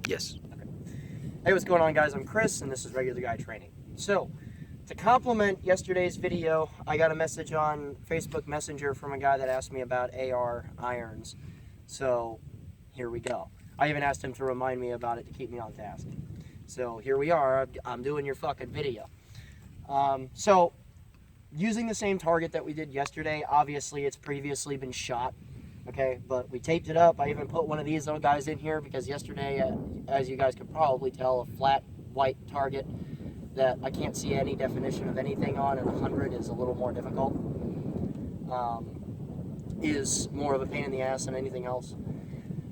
Yes. Okay. Hey, what's going on, guys? I'm Chris, and this is Regular Guy Training. So, to complement yesterday's video, I got a message on Facebook Messenger from a guy that asked me about AR irons. So, here we go. I even asked him to remind me about it to keep me on task. So, here we are. I'm doing your fucking video. So, using the same target that we did yesterday, obviously it's previously been shot. Okay, but we taped it up. I even put one of these little guys in here because yesterday, as you guys could probably tell, a flat white target that I can't see any definition of anything on, and 100 is a little more difficult. Is more of a pain in the ass than anything else.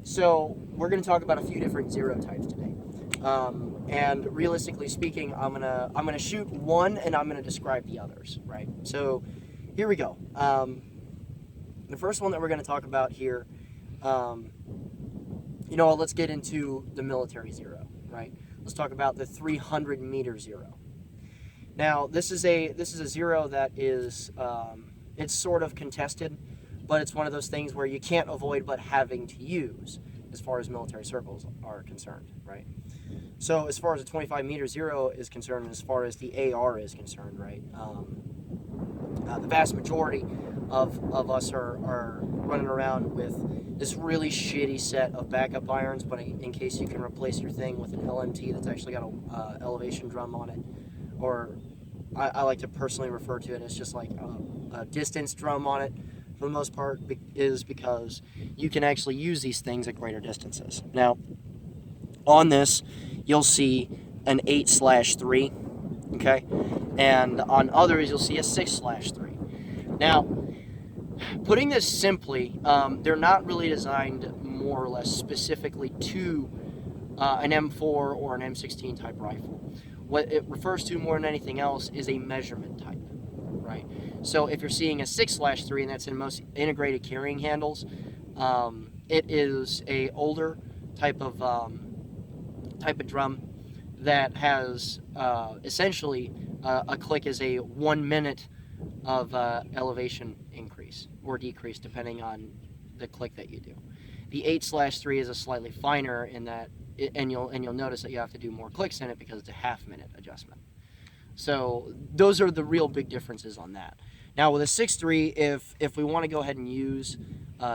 So we're going to talk about a few different zero types today. And realistically speaking, I'm gonna shoot one, and I'm gonna describe the others. Right. So here we go. The first one that we're going to talk about here, let's get into the military zero, right? Let's talk about the 300 meter zero. Now, this is a zero that is, it's sort of contested, but it's one of those things where you can't avoid but having to use as far as military circles are concerned, right? So as far as the 25 meter zero is concerned, and as far as the AR is concerned, right? The vast majority of us are running around with this really shitty set of backup irons, but in case you can replace your thing with an LMT that's actually got a elevation drum on it, or I like to personally refer to it as just like a distance drum on it, for the most part, is because you can actually use these things at greater distances. Now, on this, you'll see an 8/3, okay? And on others, you'll see a 6/3. Now, putting this simply, they're not really designed more or less specifically to an M4 or an M16 type rifle. What it refers to more than anything else is a measurement type, right? So if you're seeing a 6/3, and that's in most integrated carrying handles, it is a older type of drum that has essentially a click is a 1 minute of elevation increase or decrease depending on the click that you do. The 8/3 is a slightly finer in that, and you'll notice that you have to do more clicks in it because it's a half-minute adjustment. So those are the real big differences on that. Now with a 6/3, if we want to go ahead and use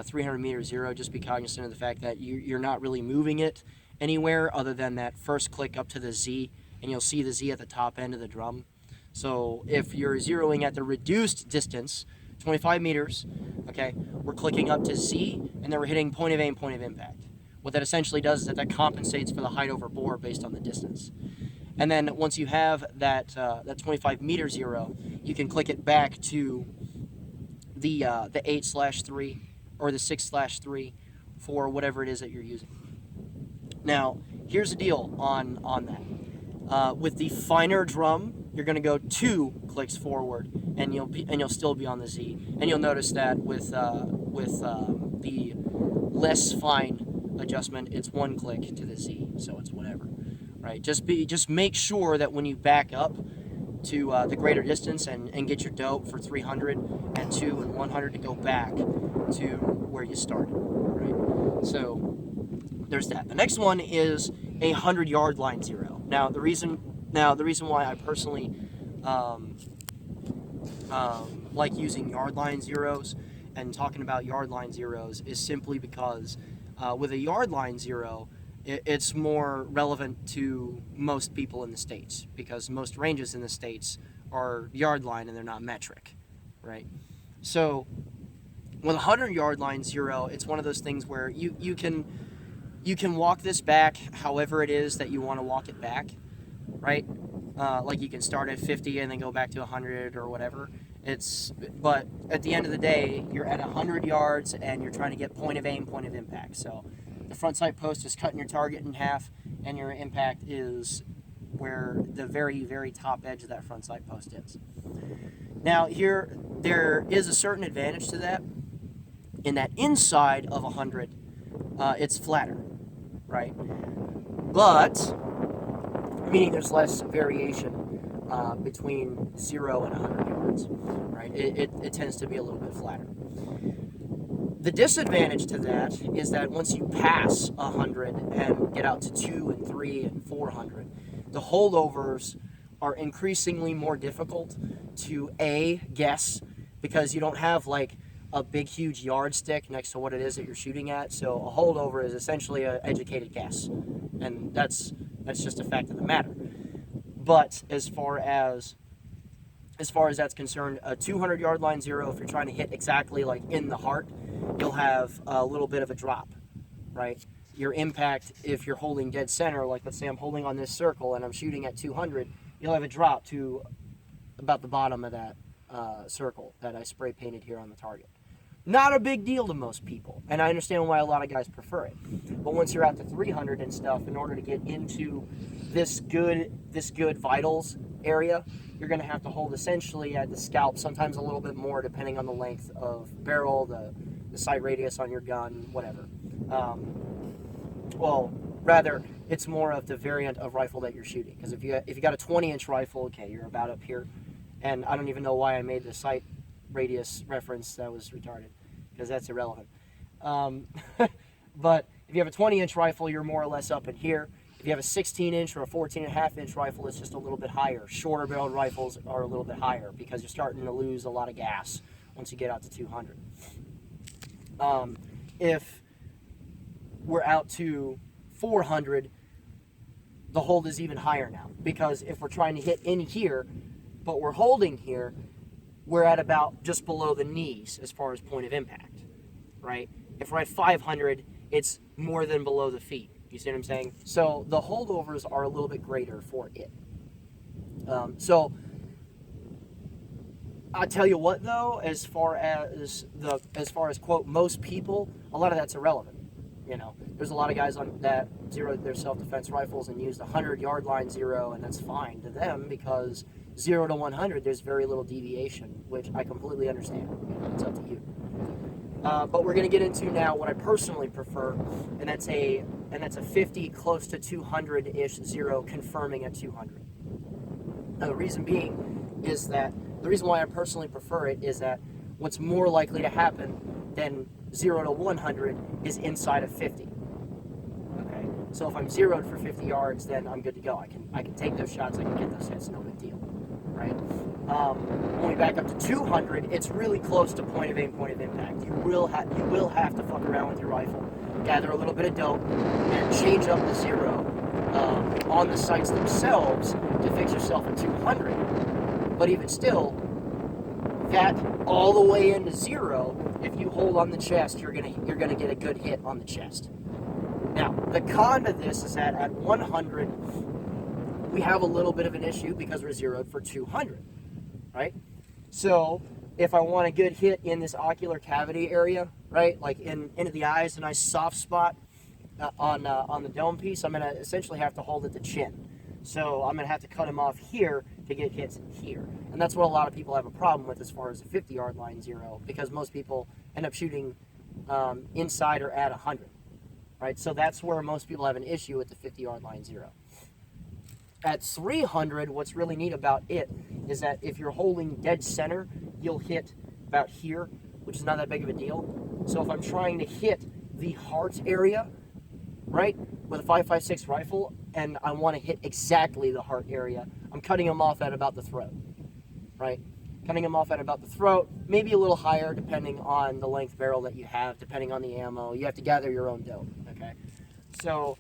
300 meter zero, just be cognizant of the fact that you're not really moving it anywhere other than that first click up to the Z, and you'll see the Z at the top end of the drum. So if you're zeroing at the reduced distance, 25 meters, okay, we're clicking up to Z, and then we're hitting point of aim, point of impact. What that essentially does is that compensates for the height over bore based on the distance. And then once you have that 25 meter zero, you can click it back to the 8/3 or the 6/3 for whatever it is that you're using. Now, here's the deal on that. With the finer drum, you're going to go 2 clicks forward, and you'll still be on the Z. And you'll notice that with the less fine adjustment, it's 1 click to the Z, so it's whatever, right? Just make sure that when you back up to the greater distance and get your dope for 300 and 2 and 100 to go back to where you started, right? So there's that. The next one is a 100-yard line zero. Now the reason why I personally like using yard line zeros and talking about yard line zeros is simply because with a yard line zero, it's more relevant to most people in the States because most ranges in the States are yard line and they're not metric, right? So with a 100-yard line zero, it's one of those things where you can walk this back however it is that you want to walk it back, right? Like you can start at 50 and then go back to 100 or whatever. But at the end of the day, you're at 100 yards and you're trying to get point of aim, point of impact. So the front sight post is cutting your target in half, and your impact is where the very, very top edge of that front sight post is. Now there is a certain advantage to that, in that inside of 100, it's flatter, right? But meaning there's less variation between 0 and 100 yards, right? It tends to be a little bit flatter. The disadvantage to that is that once you pass 100 and get out to 2 and 3 and 400, the holdovers are increasingly more difficult to guess, because you don't have like a big huge yardstick next to what it is that you're shooting at. So a holdover is essentially an educated guess, and that's just a fact of the matter. But as far as that's concerned, a 200 yard line zero, if you're trying to hit exactly like in the heart, you'll have a little bit of a drop, right? Your impact, if you're holding dead center, like let's say I'm holding on this circle and I'm shooting at 200, you'll have a drop to about the bottom of that circle that I spray painted here on the target. Not a big deal to most people, and I understand why a lot of guys prefer it. But once you're out to 300 and stuff, in order to get into this good vitals area, you're going to have to hold essentially at the scalp, sometimes a little bit more depending on the length of barrel, the sight radius on your gun, whatever. Well, rather, it's more of the variant of rifle that you're shooting. Because if you got a 20-inch rifle, okay, you're about up here. And I don't even know why I made the sight radius reference. That was retarded, because that's irrelevant. But if you have a 20-inch rifle, you're more or less up in here. If you have a 16-inch or a 14.5-inch rifle, it's just a little bit higher. Shorter barreled rifles are a little bit higher because you're starting to lose a lot of gas once you get out to 200. If we're out to 400, the hold is even higher now, because if we're trying to hit in here, but we're holding here, we're at about just below the knees as far as point of impact, right? If we're at 500, it's more than below the feet. You see what I'm saying? So the holdovers are a little bit greater for it. So I'll tell you what, though, as far as quote most people, a lot of that's irrelevant. You know, there's a lot of guys on that zeroed their self-defense rifles and used a 100-yard line zero, and that's fine to them because 0 to 100, there's very little deviation, which I completely understand. It's up to you. But we're going to get into now what I personally prefer, and that's a 50 close to 200-ish zero confirming at 200. Now, the reason why I personally prefer it is that what's more likely to happen than 0 to 100 is inside of 50. Okay, so if I'm zeroed for 50 yards, then I'm good to go. I can take those shots, I can get those hits, no big deal, right? When we back up to 200, it's really close to point of aim, point of impact. You will have to fuck around with your rifle, gather a little bit of dope, and change up the zero on the sights themselves to fix yourself at 200. But even still, that all the way into 0, if you hold on the chest, you're gonna get a good hit on the chest. Now, the con to this is that at 100, we have a little bit of an issue because we're zeroed for 200, right? So if I want a good hit in this ocular cavity area, right, like into the eyes, a nice soft spot on the dome piece, I'm gonna essentially have to hold at the chin. So I'm gonna have to cut him off here to get hits here, and that's what a lot of people have a problem with as far as the 50-yard line zero, because most people end up shooting inside or at 100, right? So that's where most people have an issue with the 50-yard line zero. At 300, what's really neat about it is that if you're holding dead center, you'll hit about here, which is not that big of a deal. So if I'm trying to hit the heart area, right, with a 5.56 rifle, and I want to hit exactly the heart area, I'm cutting them off at about the throat, right? Cutting them off at about the throat, maybe a little higher depending on the length barrel that you have, depending on the ammo. You have to gather your own dope, okay? So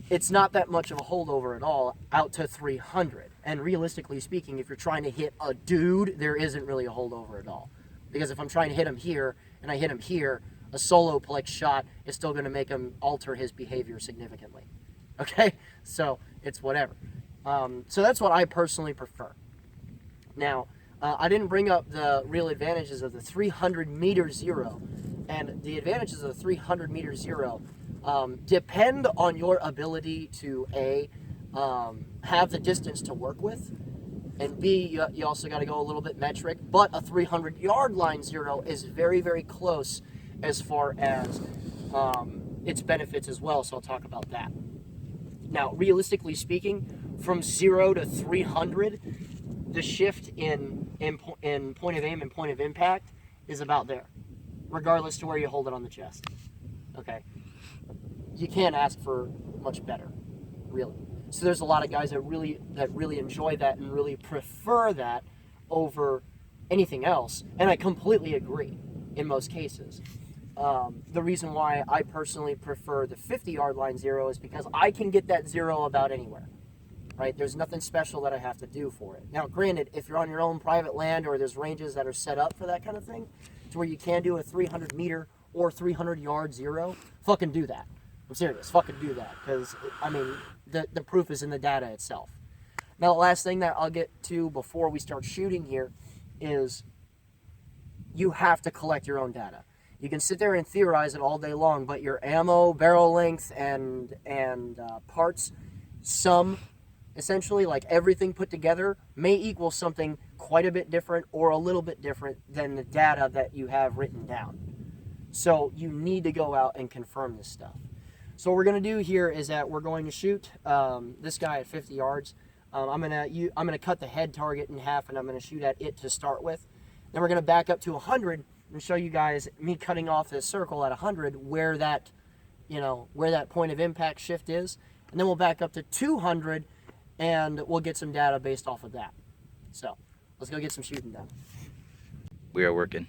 it's not that much of a holdover at all out to 300. And realistically speaking, if you're trying to hit a dude, there isn't really a holdover at all. Because if I'm trying to hit him here, and I hit him here, a solo plex shot is still going to make him alter his behavior significantly. Okay? So it's whatever. So that's what I personally prefer. Now, I didn't bring up the real advantages of the 300 meter zero. And the advantages of the 300 meter zero depend on your ability to have the distance to work with, and B, you also got to go a little bit metric. But a 300 yard line zero is very, very close as far as its benefits as well, so I'll talk about that. Now, realistically speaking, from 0 to 300, the shift in point of aim and point of impact is about there, regardless to where you hold it on the chest. Okay, you can't ask for much better, really. So there's a lot of guys that really enjoy that and really prefer that over anything else, and I completely agree in most cases. The reason why I personally prefer the 50-yard line zero is because I can get that zero about anywhere, right? There's nothing special that I have to do for it. Now, granted, if you're on your own private land or there's ranges that are set up for that kind of thing, to where you can do a 300-meter or 300-yard zero, fucking do that. I'm serious, fucking do that, because, I mean, the proof is in the data itself. Now, the last thing that I'll get to before we start shooting here is you have to collect your own data. You can sit there and theorize it all day long, but your ammo, barrel length, and parts, essentially, like everything put together, may equal something quite a bit different or a little bit different than the data that you have written down. So you need to go out and confirm this stuff. So what we're going to do here is that we're going to shoot this guy at 50 yards. I'm gonna cut the head target in half, and I'm going to shoot at it to start with. Then we're going to back up to 100 and show you guys me cutting off this circle at 100 where that point of impact shift is. And then we'll back up to 200 and we'll get some data based off of that. So let's go get some shooting done. We are working.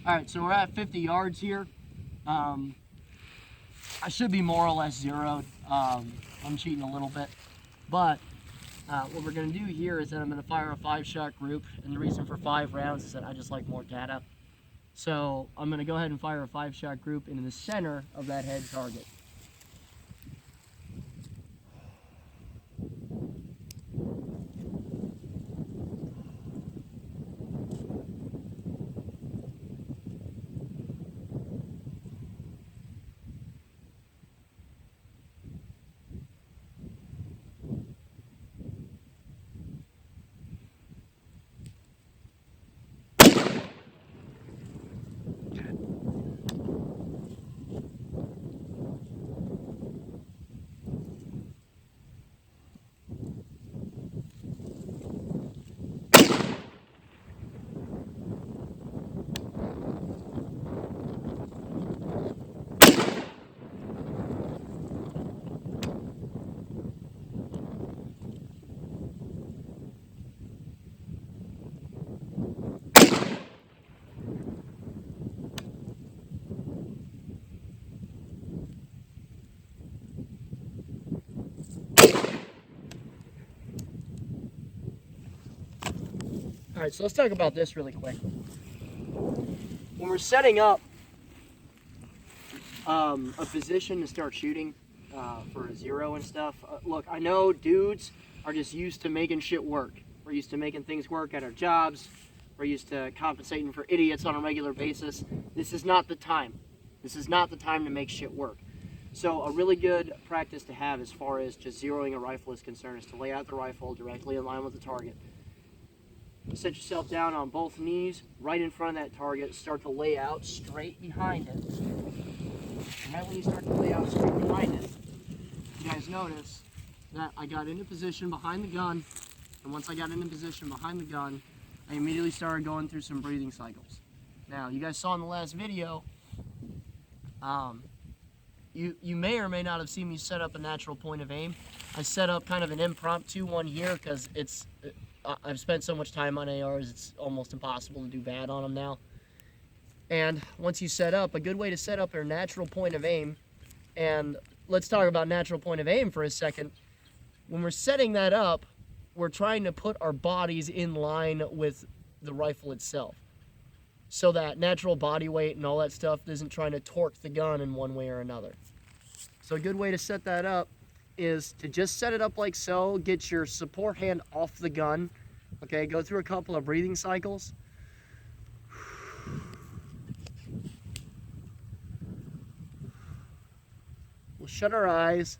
All right, so we're at 50 yards here. I should be more or less zeroed. I'm cheating a little bit, but what we're going to do here is that I'm going to fire a 5-shot group, and the reason for 5 rounds is that I just like more data. So I'm going to go ahead and fire a 5-shot group into the center of that head target. All right, so let's talk about this really quick. When we're setting up a position to start shooting for a zero and stuff, look, I know dudes are just used to making shit work. We're used to making things work at our jobs. We're used to compensating for idiots on a regular basis. This is not the time. This is not the time to make shit work. So a really good practice to have as far as just zeroing a rifle is concerned is to lay out the rifle directly in line with the target. Set yourself down on both knees, right in front of that target. Start to lay out straight behind it. And right when you start to lay out straight behind it, you guys notice that I got into position behind the gun. And once I got into position behind the gun, I immediately started going through some breathing cycles. Now, you guys saw in the last video, you may or may not have seen me set up a natural point of aim. I set up kind of an impromptu one here because I've spent so much time on ARs, it's almost impossible to do bad on them now. And once you set up, a good way to set up your natural point of aim, and let's talk about natural point of aim for a second. When we're setting that up, we're trying to put our bodies in line with the rifle itself, so that natural body weight and all that stuff isn't trying to torque the gun in one way or another. So a good way to set that up is to just set it up like so, get your support hand off the gun, okay, go through a couple of breathing cycles. We'll shut our eyes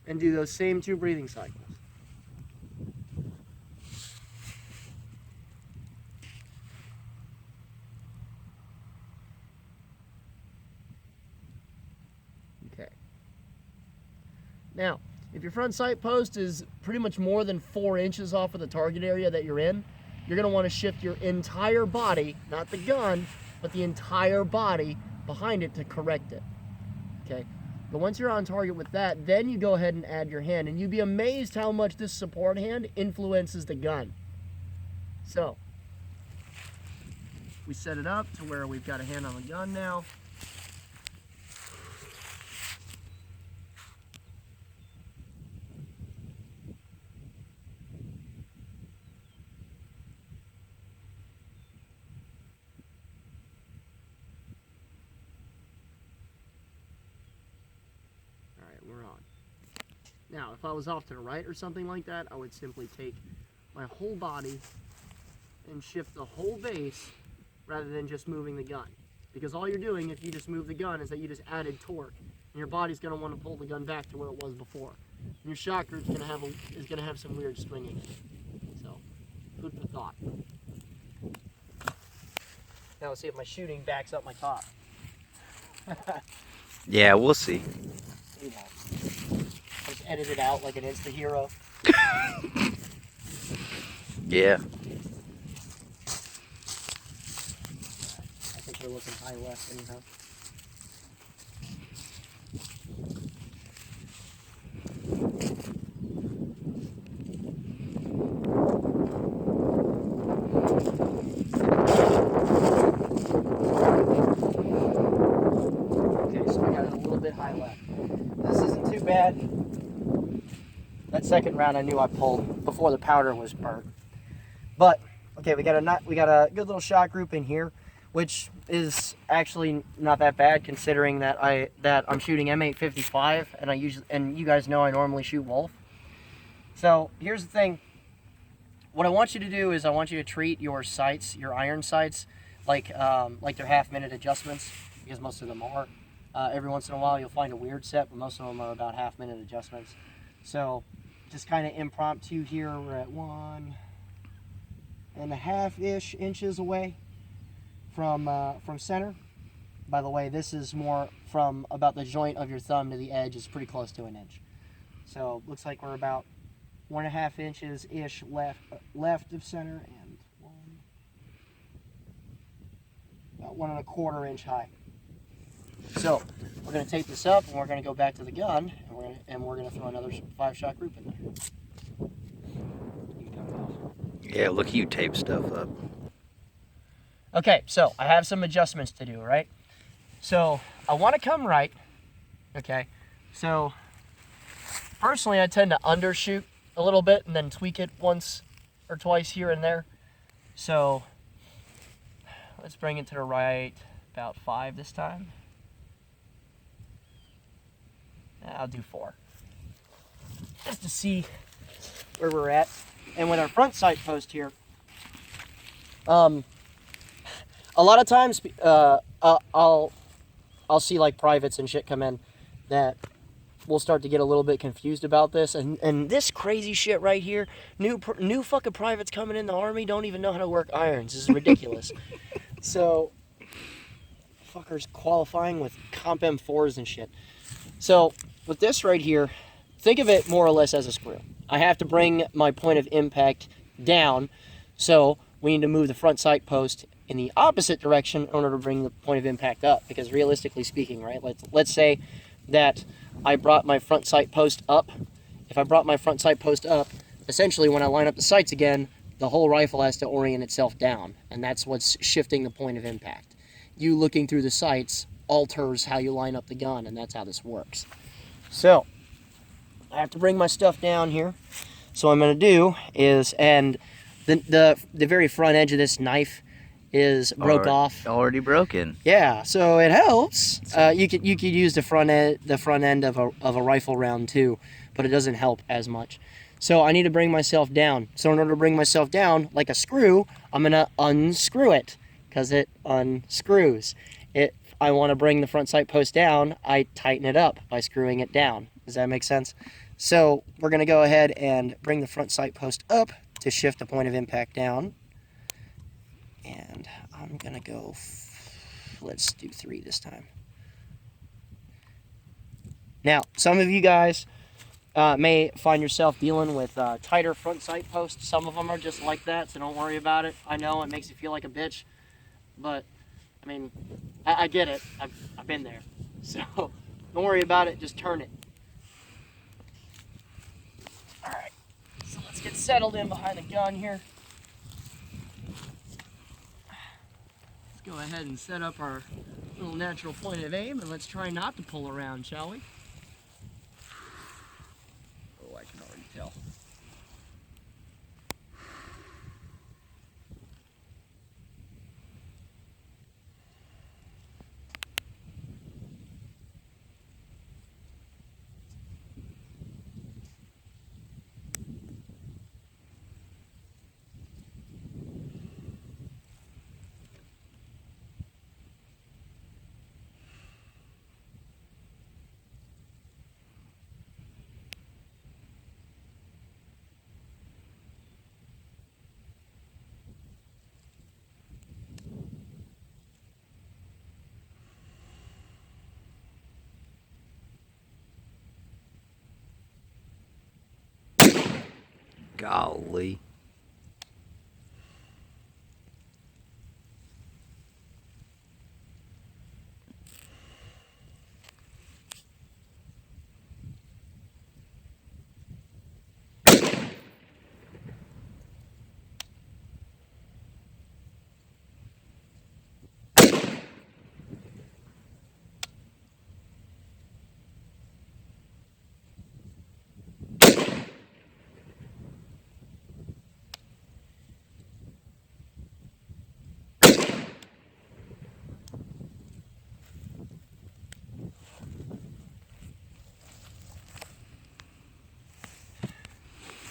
and do those same 2 breathing cycles. Okay. Now, if your front sight post is pretty much more than 4 inches off of the target area that you're in, you're going to want to shift your entire body, not the gun, but the entire body behind it to correct it. Okay. But once you're on target with that, then you go ahead and add your hand, and you'd be amazed how much this support hand influences the gun. So, we set it up to where we've got a hand on the gun now. We're on. Now, if I was off to the right or something like that, I would simply take my whole body and shift the whole base rather than just moving the gun. Because all you're doing if you just move the gun is that you just added torque, and your body's going to want to pull the gun back to where it was before. And your shot group's going to have some weird swinging. So, food for thought. Now let's see if my shooting backs up my top. Yeah, we'll see. Just edit it out like an Insta hero. Yeah. I think we're looking high left anyhow. Okay, so we got it a little bit high left. This isn't too bad. That second round I knew I pulled before the powder was burnt. But okay, we got a good little shot group in here, which is actually not that bad considering that I'm shooting M855 and you guys know I normally shoot Wolf. So here's the thing. What I want you to do is I want you to treat your sights, your iron sights, like they're half-minute adjustments, because most of them are. Every once in a while you'll find a weird set, but most of them are about half-minute adjustments. So just kind of impromptu here. We're at 1.5-ish inches away from center. By the way, this is more from about the joint of your thumb to the edge is pretty close to an inch. So looks like we're about 1.5 inches ish left of center and about 1.25 inch high. So we're going to tape this up and we're going to go back to the gun and we're going to throw another 5-shot group in there. Yeah, look at you tape stuff up. Okay, so I have some adjustments to do, right? So I want to come right, okay? So personally I tend to undershoot a little bit and then tweak it once or twice here and there. So let's bring it to the right, about 5 this time. I'll do 4. Just to see where we're at. And with our front sight post here, a lot of times I'll see like privates and shit come in that will start to get a little bit confused about this. And this crazy shit right here, new fucking privates coming in the Army don't even know how to work irons. This is ridiculous. So, fuckers qualifying with Comp M4s and shit. So, with this right here, think of it more or less as a screw. I have to bring my point of impact down, so we need to move the front sight post in the opposite direction in order to bring the point of impact up. Because realistically speaking, right, let's say that I brought my front sight post up. If I brought my front sight post up, essentially when I line up the sights again, the whole rifle has to orient itself down, and that's what's shifting the point of impact. You looking through the sights alters how you line up the gun, and that's how this works. So, I have to bring my stuff down here. So what I'm going to do is, and the very front edge of this knife is broke off. Already broken. Yeah, so it helps. You could use the front end of a rifle round too, but it doesn't help as much. So I need to bring myself down. So in order to bring myself down like a screw, I'm going to unscrew it because it unscrews. I want to bring the front sight post down, I tighten it up by screwing it down. Does that make sense? So we're going to go ahead and bring the front sight post up to shift the point of impact down. And I'm going to go, let's do 3 this time. Now, some of you guys may find yourself dealing with tighter front sight posts. Some of them are just like that, so don't worry about it. I know it makes you feel like a bitch, but I mean, I get it. I've been there. So don't worry about it. Just turn it. All right. So let's get settled in behind the gun here. Let's go ahead and set up our little natural point of aim, and let's try not to pull around, shall we? Oh, I can already tell. Golly.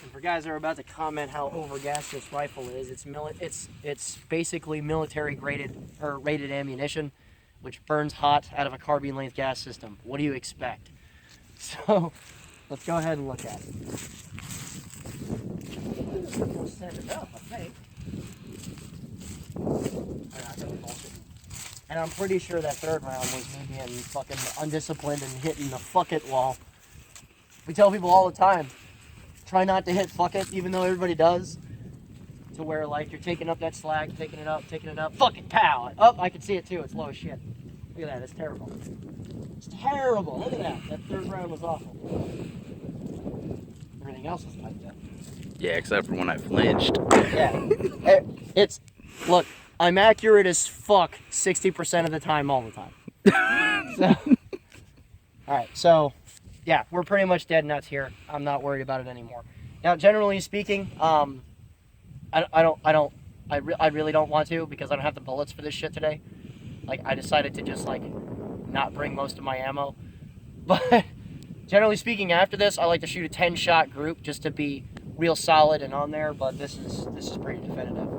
And for guys that are about to comment how overgassed this rifle is, it's basically military graded or rated ammunition, which burns hot out of a carbine length gas system. What do you expect? So let's go ahead and look at it. We'll set it up, I think. And I'm pretty sure that third round was me being fucking undisciplined and hitting the fuck it wall. We tell people all the time, try not to hit fuck it, even though everybody does. To where like you're taking up that slag, taking it up, fuck it, pow! Oh, I can see it too, it's low as shit. Look at that, it's terrible. It's terrible, look at that. That third round was awful. Everything else was like that. Yeah, except for when I flinched. Yeah. Look, I'm accurate as fuck 60% of the time, all the time. So, alright, so, yeah, we're pretty much dead nuts here. I'm not worried about it anymore. Now, generally speaking, I really don't want to because I don't have the bullets for this shit today. Like, I decided to just, like, not bring most of my ammo. But, generally speaking, after this, I like to shoot a 10-shot group just to be real solid and on there, but this is pretty definitive.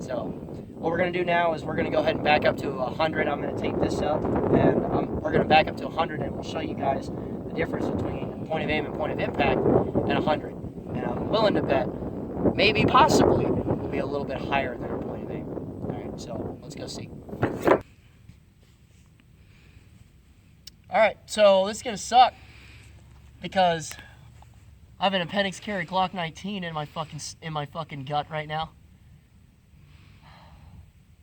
So, what we're going to do now is we're going to go ahead and back up to 100. I'm going to take this up, and we're going to back up to 100, and we'll show you guys the difference between point of aim and point of impact and 100. And I'm willing to bet, maybe, possibly, it'll be a little bit higher than our point of aim. Alright, so let's go see. Alright, so this is going to suck because I have an appendix carry Glock 19 in my fucking gut right now.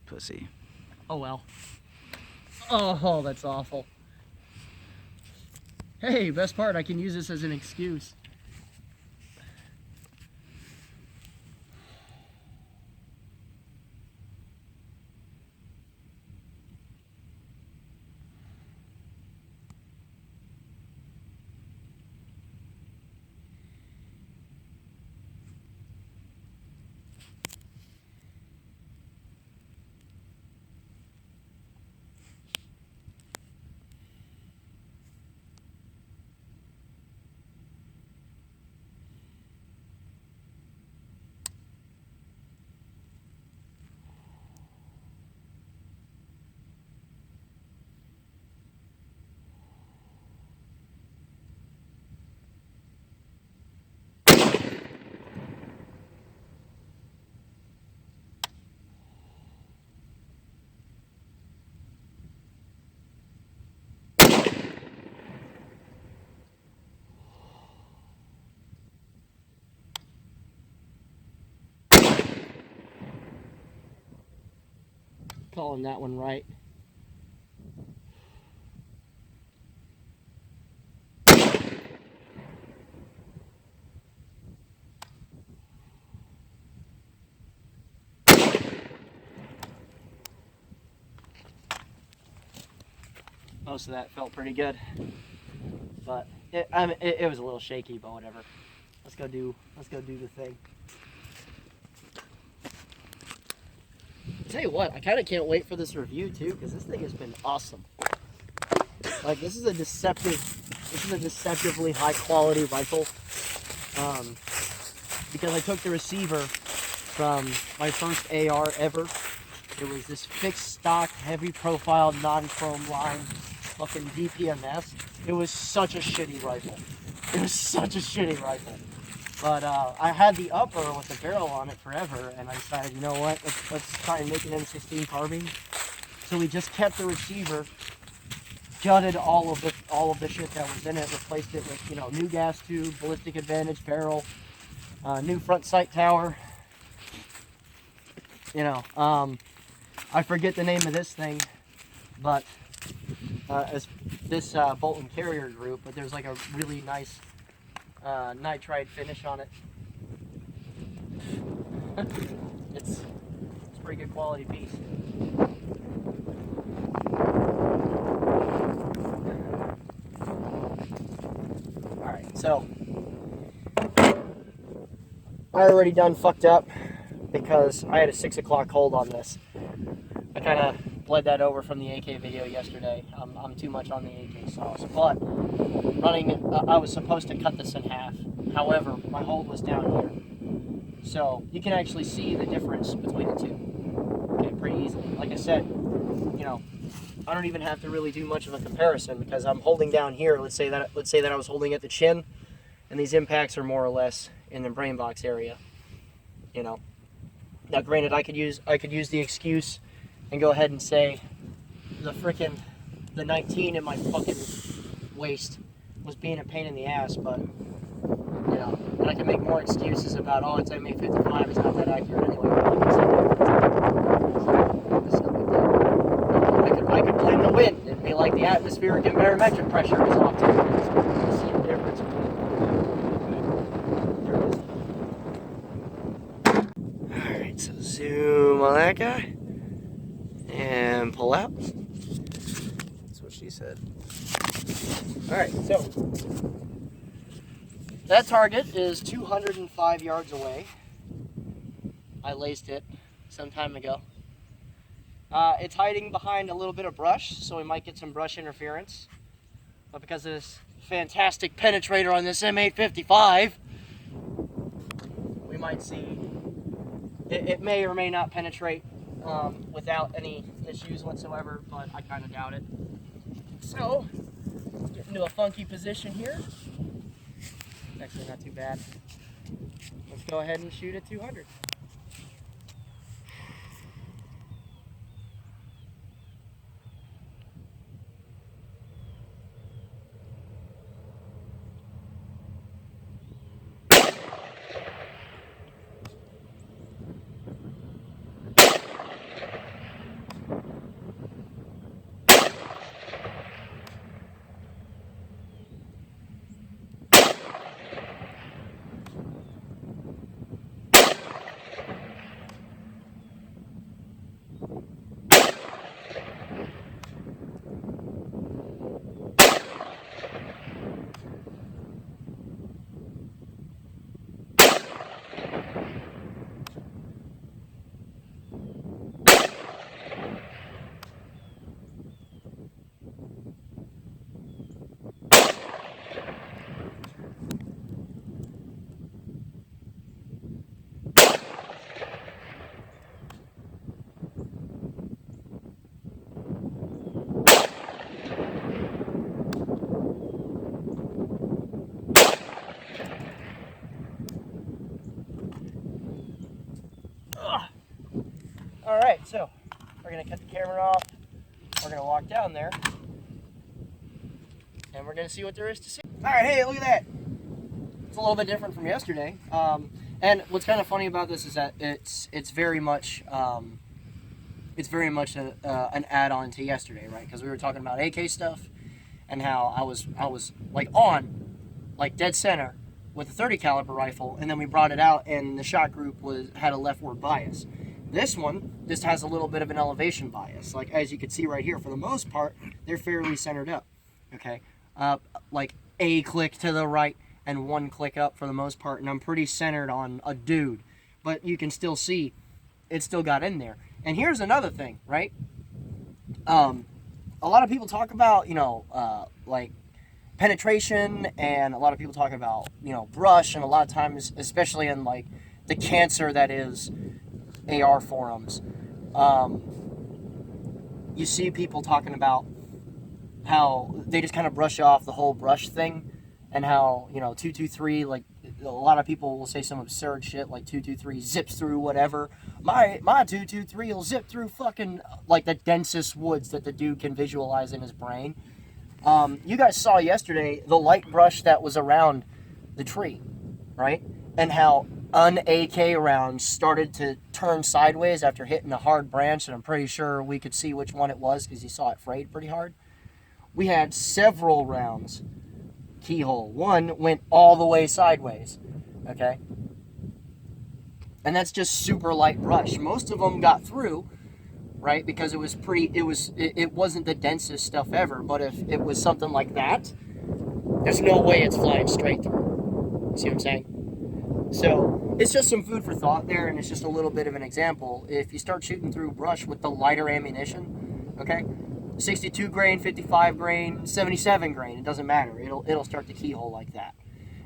Pussy. Oh well. Oh, that's awful. Hey, best part, I can use this as an excuse. Calling that one right. Most of that felt pretty good, but it was a little shaky, but whatever. Let's go do the thing. I'll tell you what, I kind of can't wait for this review too, because this thing has been awesome. Like, this is a deceptively high quality rifle. Because I took the receiver from my first AR ever. It was this fixed stock, heavy profile, non-chrome line, fucking DPMS. It was such a shitty rifle. But I had the upper with the barrel on it forever, and I decided, you know what, let's try and make an M16 carbine. So we just kept the receiver, gutted all of the shit that was in it, replaced it with, you know, new gas tube, ballistic advantage barrel, new front sight tower. You know, I forget the name of this thing, but as this Bolton Carrier group, but there's like a really nice nitride finish on it. It's a pretty good quality piece. Alright, so I already done fucked up because I had a 6 o'clock hold on this. I kind of bled that over from the AK video yesterday. I'm too much on the AK sauce, but running, I was supposed to cut this in half. However, my hold was down here. So you can actually see the difference between the two. Okay, pretty easily. Like I said, you know, I don't even have to really do much of a comparison because I'm holding down here. Let's say that I was holding at the chin, and these impacts are more or less in the brain box area. You know. Now, granted, I could use the excuse and go ahead and say the 19 in my fucking waist was being a pain in the ass, but you know, and I can make more excuses about, oh, it's MA55, it's not that accurate anyway. I could blame the wind and be like the atmospheric and barometric pressure is off too. See the difference. Alright, so zoom on that guy and pull out. That's what she said. Alright, so that target is 205 yards away. I laced it some time ago. It's hiding behind a little bit of brush, so we might get some brush interference. But because of this fantastic penetrator on this M855, we might see it may or may not penetrate without any issues whatsoever, but I kind of doubt it. So, get into a funky position here. Actually, not too bad. Let's go ahead and shoot at 200. Alright, so we're going to cut the camera off, we're going to walk down there, and we're going to see what there is to see. Alright, hey, look at that! It's a little bit different from yesterday, and what's kind of funny about this is that it's very much an add-on to yesterday, right? Because we were talking about AK stuff, and how I was like dead center with a 30 caliber rifle, and then we brought it out, and the shot group had a leftward bias. This one just has a little bit of an elevation bias. Like, as you can see right here, for the most part, they're fairly centered up. Okay, like a click to the right and one click up for the most part, and I'm pretty centered on a dude. But you can still see it still got in there. And here's another thing, right? A lot of people talk about, like penetration, and a lot of people talk about, brush, and a lot of times, especially in like the cancer that is AR forums, you see people talking about how they just kind of brush off the whole brush thing, and how 223, like a lot of people will say some absurd shit like 223 zips through whatever. My 223 will zip through fucking like the densest woods that the dude can visualize in his brain. You guys saw yesterday the light brush that was around the tree, right? And how an AK round started to turn sideways after hitting a hard branch, and I'm pretty sure we could see which one it was because you saw it frayed pretty hard. We had several rounds keyhole. One went all the way sideways, okay? And that's just super light brush. Most of them got through, right? Because it wasn't the densest stuff ever, but if it was something like that, there's no way it's flying straight through. See what I'm saying? So it's just some food for thought there, and it's just a little bit of an example. If you start shooting through brush with the lighter ammunition, okay, 62 grain, 55 grain, 77 grain, it doesn't matter. It'll start to keyhole like that.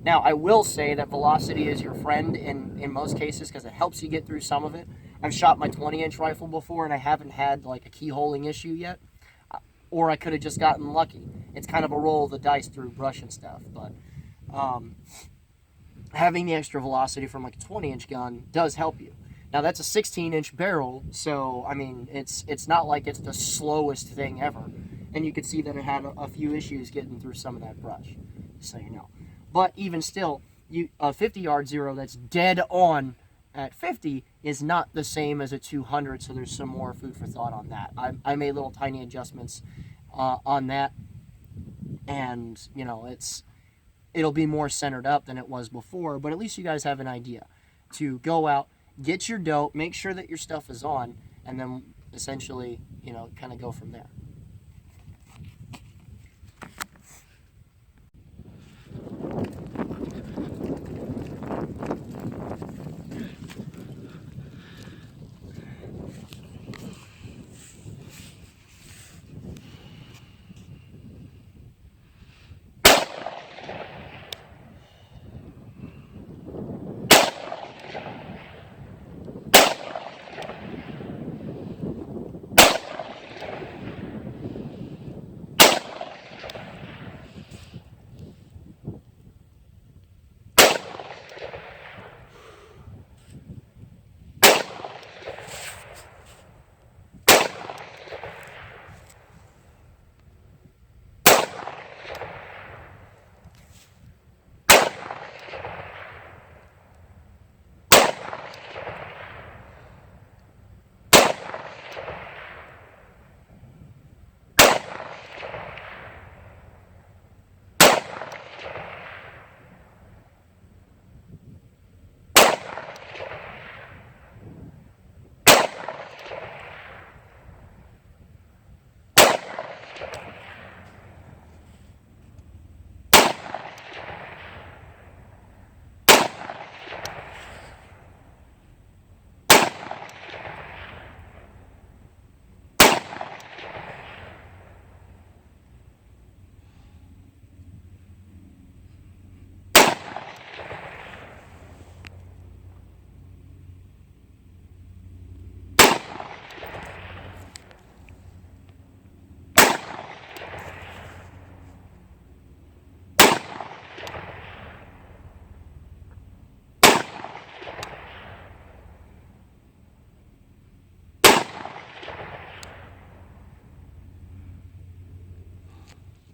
Now, I will say that velocity is your friend in most cases because it helps you get through some of it. I've shot my 20-inch rifle before, and I haven't had like a keyholing issue yet. Or I could have just gotten lucky. It's kind of a roll of the dice through brush and stuff. But having the extra velocity from like a 20-inch gun does help you. Now, that's a 16-inch barrel, so, I mean, it's not like it's the slowest thing ever. And you could see that it had a few issues getting through some of that brush, so you know. But even still, a 50-yard zero that's dead on at 50 is not the same as a 200, so there's some more food for thought on that. I made little tiny adjustments on that, and, it'll be more centered up than it was before, but at least you guys have an idea to go out, get your dope, make sure that your stuff is on, and then essentially, kind of go from there.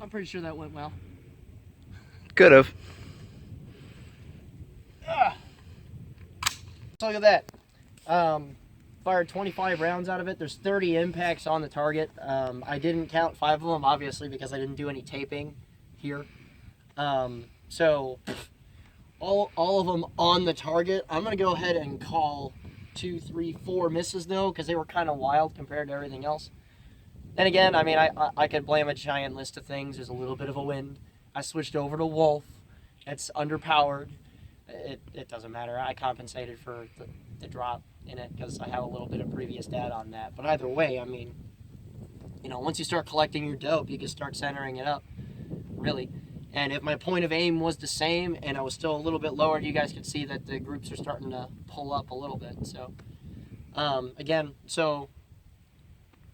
I'm pretty sure that went well. Could have. So look at that. Fired 25 rounds out of it. There's 30 impacts on the target. I didn't count 5 of them, obviously, because I didn't do any taping here. So all of them on the target. I'm going to go ahead and call 2, 3, 4 misses though, because they were kind of wild compared to everything else. Then again, I mean, I could blame a giant list of things. There's a little bit of a wind. I switched over to Wolf. It's underpowered. It doesn't matter. I compensated for the drop in it because I have a little bit of previous data on that. But either way, I mean, you know, once you start collecting your dope, you can start centering it up, really. And if my point of aim was the same and I was still a little bit lower, you guys could see that the groups are starting to pull up a little bit. So, again, so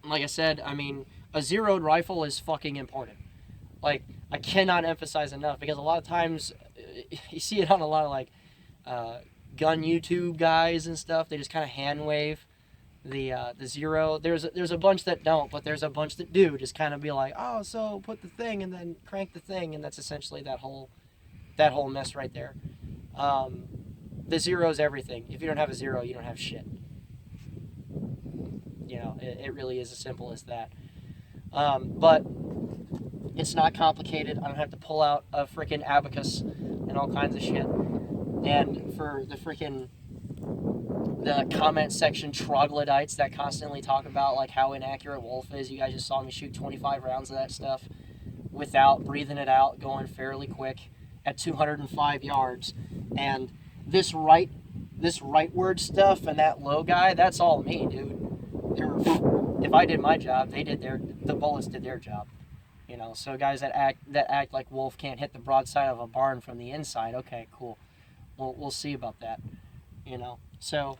like I said, I mean, a zeroed rifle is fucking important. Like, I cannot emphasize enough, because a lot of times you see it on a lot of like gun YouTube guys and stuff. They just kind of hand wave the zero. There's a bunch that don't, but there's a bunch that do. Just kind of be like, oh, so put the thing and then crank the thing, and that's essentially that whole mess right there. The zero is everything. If you don't have a zero, you don't have shit. You know, it really is as simple as that. But it's not complicated. I don't have to pull out a freaking abacus and all kinds of shit. And for the comment section troglodytes that constantly talk about like how inaccurate Wolf is, you guys just saw me shoot 25 rounds of that stuff without breathing it out, going fairly quick at 205 yards. And this rightward stuff and that low guy, that's all me, dude. If I did my job, the bullets did their job. You know, so guys that act like Wolf can't hit the broadside of a barn from the inside, okay, cool. We'll see about that. You know, so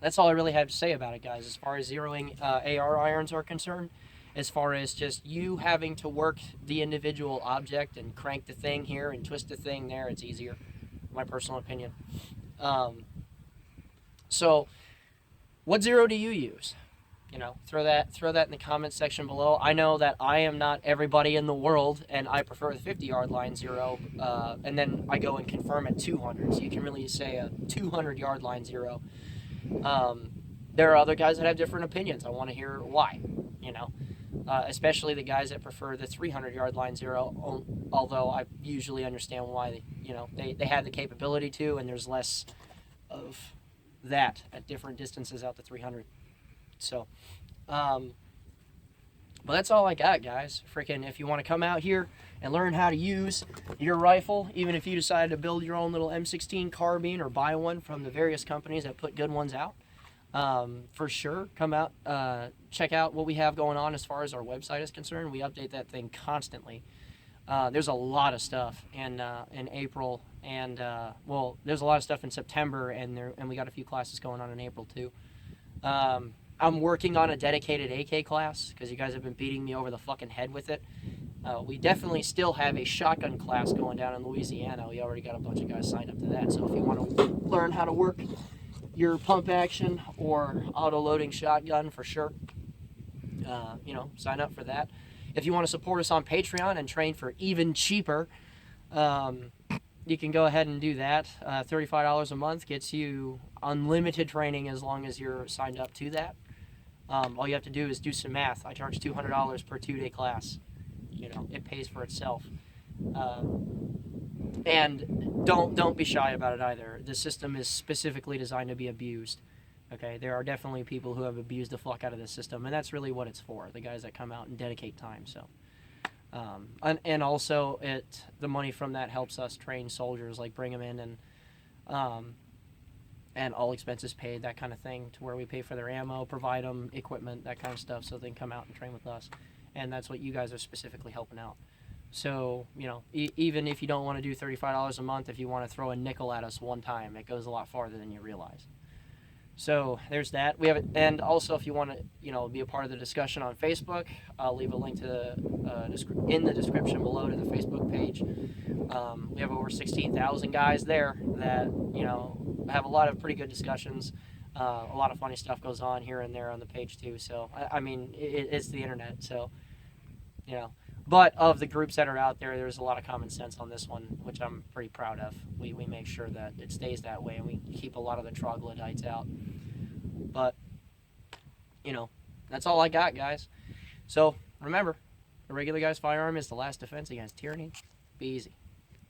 that's all I really have to say about it, guys, as far as zeroing AR irons are concerned. As far as just you having to work the individual object and crank the thing here and twist the thing there, it's easier, my personal opinion. So what zero do you use? You know, throw that in the comment section below. I know that I am not everybody in the world, and I prefer the 50-yard line zero, and then I go and confirm at 200. So you can really say a 200-yard line zero. There are other guys that have different opinions. I want to hear why. You know, especially the guys that prefer the 300-yard line zero. Although I usually understand why. They have the capability to, and there's less of that at different distances out to 300. So, but that's all I got, guys. Freaking, if you want to come out here and learn how to use your rifle, even if you decided to build your own little M16 carbine or buy one from the various companies that put good ones out, for sure, come out, check out what we have going on as far as our website is concerned. We update that thing constantly. There's a lot of stuff in April, and there's a lot of stuff in September, and we got a few classes going on in April too. I'm working on a dedicated AK class because you guys have been beating me over the fucking head with it. We definitely still have a shotgun class going down in Louisiana. We already got a bunch of guys signed up to that. So if you want to learn how to work your pump action or auto-loading shotgun, for sure, sign up for that. If you want to support us on Patreon and train for even cheaper, you can go ahead and do that. $35 a month gets you unlimited training as long as you're signed up to that. All you have to do is do some math. I charge $200 per 2-day class. You know, it pays for itself. And don't be shy about it either. The system is specifically designed to be abused. Okay, there are definitely people who have abused the fuck out of this system, and that's really what it's for. The guys that come out and dedicate time. So, and also the money from that helps us train soldiers, like bring them in and all expenses paid, that kind of thing, to where we pay for their ammo, provide them equipment, that kind of stuff, so they can come out and train with us. And that's what you guys are specifically helping out. So, even if you don't want to do $35 a month, if you want to throw a nickel at us one time, it goes a lot farther than you realize. So there's that. We have it, and also if you want to, be a part of the discussion on Facebook, I'll leave a link to in the description below to the Facebook page. We have over 16,000 guys there that have a lot of pretty good discussions. A lot of funny stuff goes on here and there on the page too. So I mean, it's the internet. So but of the groups that are out there, there's a lot of common sense on this one, which I'm pretty proud of. We make sure that it stays that way, and we keep a lot of the troglodytes out. But, that's all I got, guys. So, remember, a regular guy's firearm is the last defense against tyranny. Be easy.